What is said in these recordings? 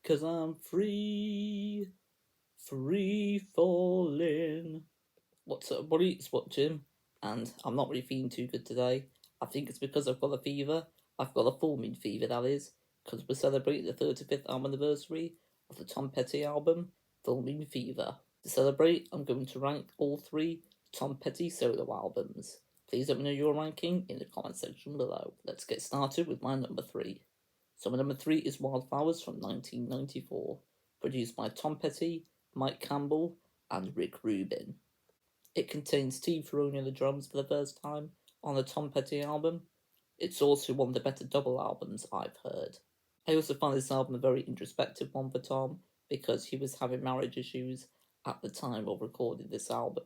'Cause I'm free, free falling. What's up, buddy? It's what, Jim? And I'm not really feeling too good today. I think it's because I've got a fever. I've got a full moon fever, that is, because we're celebrating the 35th album anniversary of the Tom Petty album, Full Moon Fever. To celebrate, I'm going to rank all three Tom Petty solo albums. Please let me know your ranking in the comment section below. Let's get started with my number 3. So my number 3 is Wildflowers from 1994, produced by Tom Petty, Mike Campbell, and Rick Rubin. It contains Steve Ferrone on the drums for the first time on the Tom Petty album. It's also one of the better double albums I've heard. I also find this album a very introspective one for Tom because he was having marriage issues at the time of recording this album.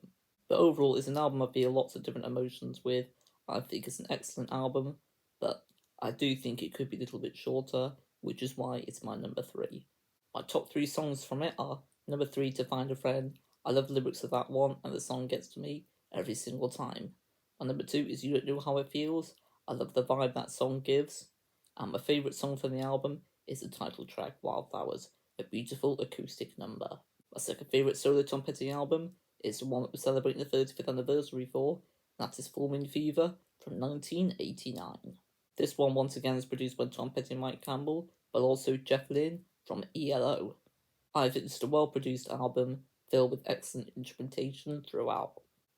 But overall, it's an album I feel lots of different emotions with. I think it's an excellent album, but I do think it could be a little bit shorter, which is why it's my number 3. My top 3 songs from it are number 3, To Find a Friend. I love the lyrics of that one, and the song gets to me every single time. My number 2 is You Don't Know How It Feels. I love the vibe that song gives. And my favourite song from the album is the title track, Wildflowers, a beautiful acoustic number. My second favourite solo Tom Petty album is the one that we're celebrating the 35th anniversary for, and that is Full Moon Fever from 1989. This one once again is produced by Tom Petty and Mike Campbell, but also Jeff Lynne from ELO. I think it's a well-produced album filled with excellent instrumentation throughout.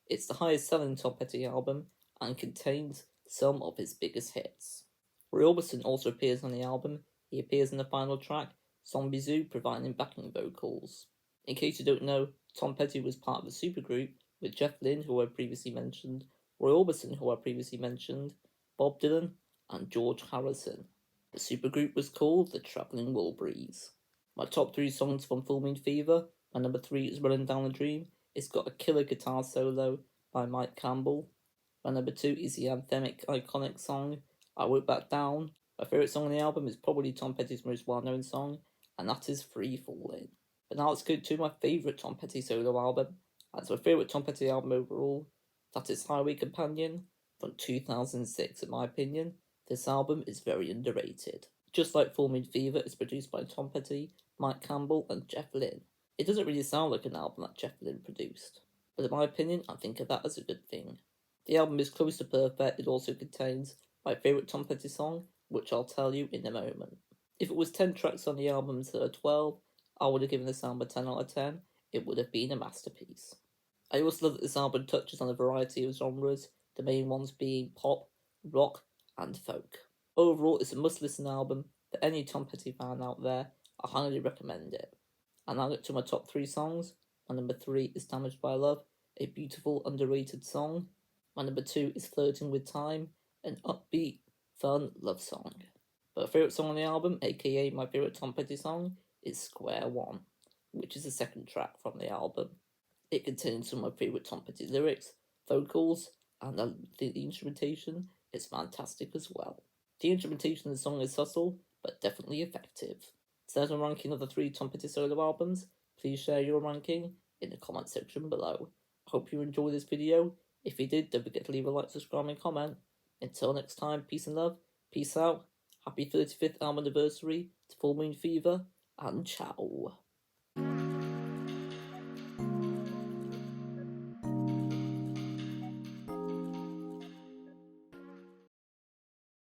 It's the highest-selling Tom Petty album and contains some of his biggest hits. Roy Orbison also appears on the album. He appears in the final track, Zombie Zoo, providing backing vocals. In case you don't know, Tom Petty was part of a supergroup with Jeff Lynne, who I previously mentioned, Roy Orbison, who I previously mentioned, Bob Dylan, and George Harrison. The supergroup was called the Travelling Wilburys. My top 3 songs from Full Moon Fever. My number 3 is Running Down the Dream. It's got a killer guitar solo by Mike Campbell. My number 2 is the anthemic, iconic song, I Won't Back Down. My favourite song on the album is probably Tom Petty's most well-known song, and that is Free Fallin'. But now let's go to my favourite Tom Petty solo album. That's my favourite Tom Petty album overall. That is Highway Companion from 2006, in my opinion. This album is very underrated. Just like Full Moon Fever, it's produced by Tom Petty, Mike Campbell, and Jeff Lynne. It doesn't really sound like an album that Jeff Lynne produced, but in my opinion, I think of that as a good thing. The album is close to perfect. It also contains my favourite Tom Petty song, which I'll tell you in a moment. If it was 10 tracks on the album instead of 12, I would have given this album a 10 out of 10. It would have been a masterpiece. I also love that this album touches on a variety of genres, the main ones being pop, rock, and folk. Overall, it's a must-listen album for any Tom Petty fan out there. I highly recommend it. And now get to my top 3 songs. My number 3 is Damaged by Love, a beautiful, underrated song. My number 2 is Flirting with Time, an upbeat, fun love song. But my favourite song on the album, aka my favourite Tom Petty song, is Square One, which is the second track from the album. It contains some of my favourite Tom Petty lyrics, vocals, and the instrumentation is fantastic as well. The instrumentation of the song is subtle, but definitely effective. So as I'm ranking of the 3 Tom Petty solo albums, please share your ranking in the comment section below. I hope you enjoyed this video. If you did, don't forget to leave a like, subscribe, and comment. Until next time, peace and love, peace out, happy 35th album anniversary to Full Moon Fever, and ciao.